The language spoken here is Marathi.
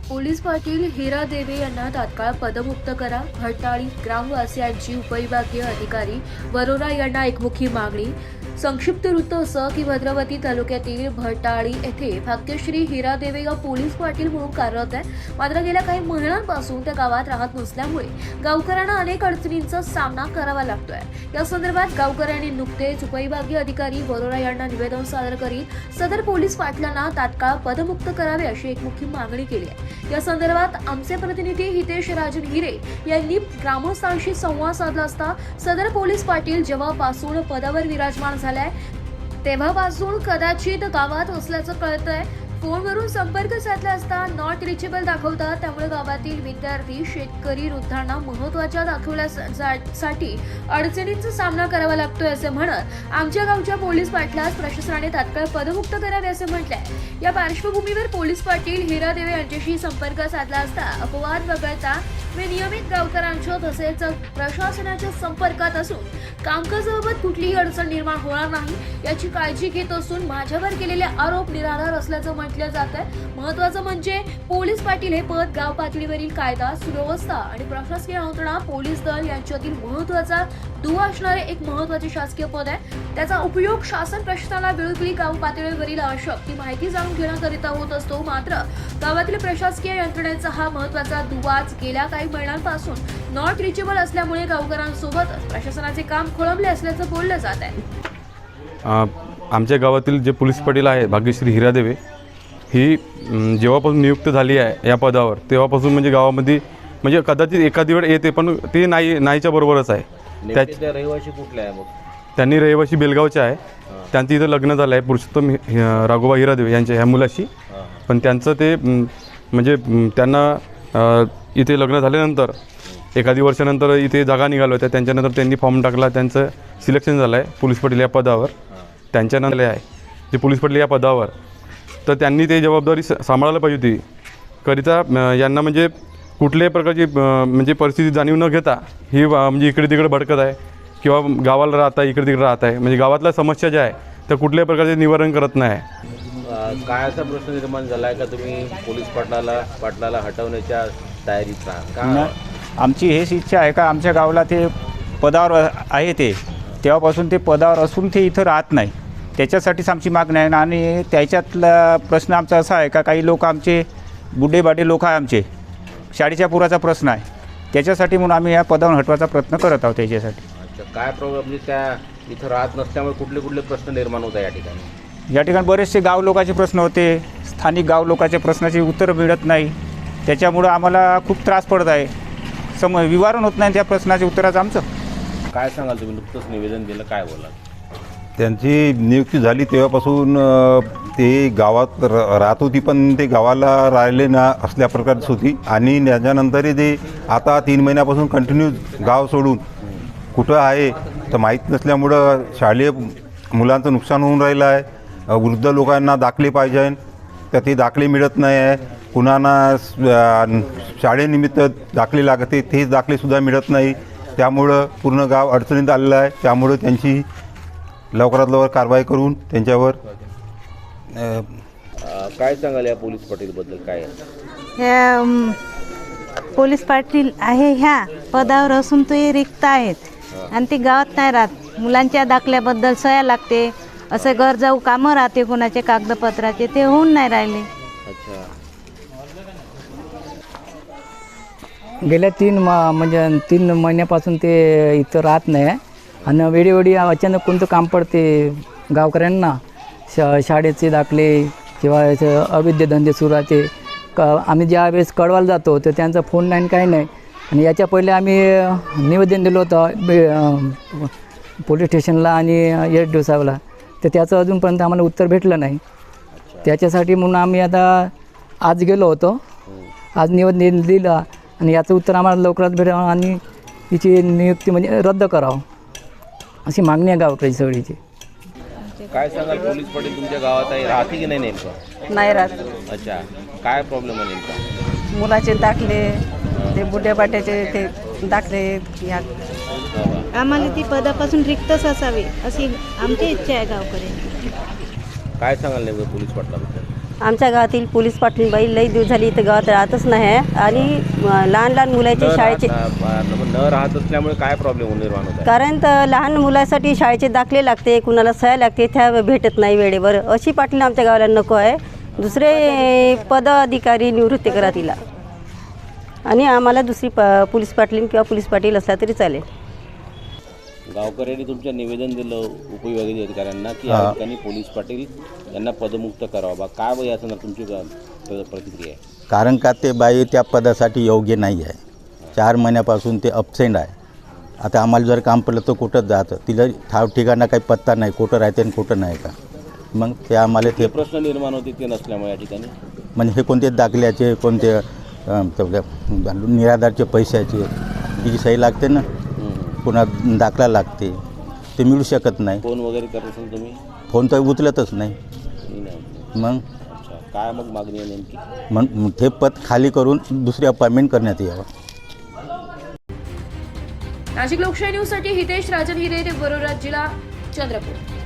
पोलीस पाटील हिरा देवे यांना तात्काळ पदमुक्त करा. भटाळी ग्रामवासियांची उपविभागीय अधिकारी वरोरा यांना एकमुखी मागणी. संक्षिप्त वृत्त असं की भद्रावती तालुक्यातील भटाळी येथे भाग्यश्री हिरा देवे या पोलीस पाटील म्हणून कार्यरत आहे. मात्र गेल्या काही महिन्यांपासून त्या गावात राहत नसल्यामुळे गावकऱ्यांना अनेक अडचणींचा सामना करावा लागतोय. या संदर्भात गावकऱ्यांनी नुकतेच उपविभागीय अधिकारी वरोरा यांना निवेदन सादर करीत सदर पोलीस पाटलांना तात्काळ पदमुक्त करावे अशी एकमुखी मागणी केली आहे. या संदर्भात आमचे प्रतिनिधी हितेश राजन हिरे यांनी ग्रामस्थांशी संवाद साधला असता सदर पोलीस पाटील जेव्हापासून पदावर विराजमान झालाय तेव्हापासून कदाचित गावात असल्याचं कळतंय. फोनवरून संपर्क साधला असता नॉट रिचेबल दाखवतात. त्यामुळे गावातील विद्यार्थी शेतकरी वृद्धांना महत्त्वाच्या दाखवण्यासाठी अडचणींचा सामना करावा लागतोय असे म्हणत आमच्या गावच्या पोलीस पाटलास प्रशासनाने तात्काळ पदमुक्त करावे असे म्हटलंय. या पार्श्वभूमीवर पोलीस पाटील हिरा देवे यांच्याशी संपर्क साधला असता अपवाद वगळता मी नियमित गावकऱ्यांच्या तसेच प्रशासनाच्या संपर्कात असून कामकाजाबाबत कुठलीही अडचण निर्माण होणार नाही याची काळजी घेत असून माझ्यावर केलेले आरोप निराधार असल्याचं म्हटलं जात आहे. महत्त्वाचं म्हणजे पोलीस पाटील हे पद गाव पातळीवरील कायदा सुव्यवस्था आणि प्रशासकीय यंत्रणा पोलीस दल यांच्यातील महत्त्वाचा दुवा असणारे एक महत्त्वाचे शासकीय पद आहे. त्याचा उपयोग शासन प्रशासनाला वेळोवेळी गाव पातळीवरील आवश्यक ती माहिती जाणून घेण्याकरिता होत असतो. मात्र गावातील प्रशासकीय यंत्रणेचा हा महत्त्वाचा दुवाच गेल्या काही महिन्यांपासून नॉट रिचेबल असल्यामुळे गावकऱ्यांसोबत प्रशासनाचे काम खोळंबले असल्याचं बोललं जात आहे. आमच्या गावातील जे पोलीस पाटील आहे भाग्यश्री हिरा देवे ही जेव्हापासून नियुक्त झाली आहे या पदावर तेव्हापासून म्हणजे गावामध्ये म्हणजे कदाचित एखादी वेळ येते पण ते नाहीच्या बरोबरच आहे. रहिवाशी कुठले आहे मग? त्यांनी रहिवाशी बेलगावचे आहे. त्यांचं इथं लग्न झालं आहे पुरुषोत्तम राघोबा हिरा देवे यांच्या ह्या मुलाशी. पण त्यांचं ते म्हणजे त्यांना इथे लग्न झाल्यानंतर एखादी वर्षानंतर इथे जागा निघाल्या होत्या. त्यांच्यानंतर त्यांनी फॉर्म टाकला. त्यांचं सिलेक्शन झालं आहे पोलीस पाटील या पदावर. त्यांच्यानंतर आहे जे पोलीस पाटील या पदावर तर त्यांनी ते जबाबदारी सांभाळायला पाहिजे होती. करिता यांना म्हणजे कुठल्याही प्रकारची म्हणजे परिस्थिती जाणीव न घेता ही म्हणजे इकडे तिकडे भटकत आहे किंवा गावाला राहत आहे इकडे तिकडे राहत आहे. म्हणजे गावातल्या समस्या ज्या आहे त्या कुठल्याही प्रकारचे निवारण करत नाही. काय असा प्रश्न निर्माण झाला आहे का तुम्ही पोलीस पाटलाला हटवण्याच्या तयारीत राहा? आमची हेच इच्छा आहे का आमच्या गावाला ते पदावर आहे ते तेव्हापासून ते पदावर असून ते इथं राहत नाही. त्याच्यासाठीच आमची मागणी आहे. आणि त्याच्यातला प्रश्न आमचा असा आहे का काही लोक आमचे बुड्ढेबाडे लोक आहे आमचे शाळेच्या पुराचा प्रश्न आहे. त्याच्यासाठी म्हणून आम्ही या पदावर हटवायचा प्रयत्न करत आहोत. त्याच्यासाठी काय प्रॉब्लेम म्हणजे त्या इथं राहत नसल्यामुळे कुठले प्रश्न निर्माण होत आहे या ठिकाणी? या ठिकाणी बरेचसे गाव लोकांचे प्रश्न होते. स्थानिक गाव लोकांच्या प्रश्नाची उत्तरं मिळत नाही. त्याच्यामुळं आम्हाला खूप त्रास पडत आहे. विवरण होत नाही त्या प्रश्नाच्या उत्तराचं आमचं. काय सांगाल तुम्ही? नुकतंच निवेदन दिलं, काय बोलाल? त्यांची नियुक्ती झाली तेव्हापासून ते गावात राहत होती पण ते गावाला राहिले ना असल्या प्रकारची होती. आणि त्याच्यानंतरही ते आता 3 महिन्यापासून कंटिन्यू गाव सोडून कुठं आहे तर माहीत नसल्यामुळं शालेय मुलांचं नुकसान होऊन राहिलं आहे. वृद्ध लोकांना दाखले पाहिजे तर ते दाखले मिळत नाही आहे. कुणाला शाळेनिमित्त दाखले लागते तेच दाखलेसुद्धा मिळत नाही. त्यामुळं पूर्ण गाव अडचणीत आलेलं आहे. त्यामुळं त्यांची लवकरात लवकर कारवाई करून त्यांच्यावर काय सांगाल या पोलीस पाटीलबद्दल? काय ह्या पोलीस पाटील आहे ह्या पदावर असून ते रिक्त आहेत आणि ते गावात नाही राहत. मुलांच्या दाखल्याबद्दल सह्या लागते. असे घर जाऊ कामं राहते कोणाचे कागदपत्राचे ते होऊन नाही राहिले. अच्छा. गेल्या 3 महिन्यापासून ते इथं राहत नाही. आणि वेळोवेळी अचानक कोणतं काम पडते गावकऱ्यांना शाळेचे दाखले किंवा अवैध धंदे सुरू राहते. आम्ही ज्या वेळेस कळवायला जातो तर त्यांचा फोन नाही काही नाही. आणि याच्या पहिले आम्ही निवेदन दिलं होतं पोलीस स्टेशनला आणि एसडीओ साहेबला तर त्याचं अजूनपर्यंत आम्हाला उत्तर भेटलं नाही. त्याच्यासाठी म्हणून आम्ही आता आज गेलो होतो. आज निवेदन दिलं आणि याचं उत्तर आम्हाला लवकरात भेटावं आणि तिची नियुक्ती म्हणजे रद्द करावं अशी मागणी आहे गावकरी सगळीची. काय सांगाल? पोलीस पाटील तुमच्या गावात आहे, राहते की नाही? नेमकं नाही राहत. अच्छा. काय प्रॉब्लेम आहे नेमका? मुलाचे दाखले ते बुड्ढेबाट्याचे ते दाखले या आम्हाला ती पदापासून रिक्तच असावी अशी आमची इच्छा आहे गावकऱ्यांची. काय सांगाल नेमकं पोलीस पाटलाबद्दल? आमच्या गावातील पोलीस पाटील बाई लई दिवस झाली इथं गावात राहतच नाही आहे आणि लहान लहान मुलाचे शाळेचे न राहत असल्यामुळे काय प्रॉब्लेम निर्माण होत आहे? कारण तर लहान मुलासाठी शाळेचे दाखले लागते, कुणाला सह्या लागते, त्या भेटत नाही वेळेवर. अशी पाटील आमच्या गावाला नको आहे. दुसरे पदाधिकारी निवृत्ती करा तिला आणि आम्हाला दुसरी पोलीस पाटील किंवा पोलीस पाटील असला तरी चालेल. गावकऱ्यांनी तुमचं निवेदन दिलं उपविभागीय अधिकाऱ्यांना की या ठिकाणी पोलीस पाटील यांना पदमुक्त करावं बा. काय बा याचं तुमची प्रतिक्रिया आहे? कारण का ते बाई त्या पदासाठी योग्य नाही आहे. 4 महिन्यापासून ते अबसेंट आहे. आता आम्हाला जर काम पडलं तर कुठं जातं, तिला ठाव ठिकाणा काही पत्ता नाही, कुठं राहते आणि कुठं नाही का. मग ते आम्हाला ते प्रश्न निर्माण होते ते नसल्यामुळे या ठिकाणी म्हणजे हे कोणते दाखल्याचे, कोणते निराधारचे पैशाचे तिची सही लागते ना, पुन्हा दाखला लागते, ते मिळू शकत नाही. फोन वगैरे करत असेल तुम्ही? फोन तर उचलतच नाही. मग अच्छा, काय मग मागणी आहे नेमकी? मग ते पद खाली करून दुसरी अपॉइंटमेंट करण्यात यावं. नाशिक लोकशाही न्यूजसाठी हितेश राजन हिरे, वरोरा जिल्हा, चंद्रपूर.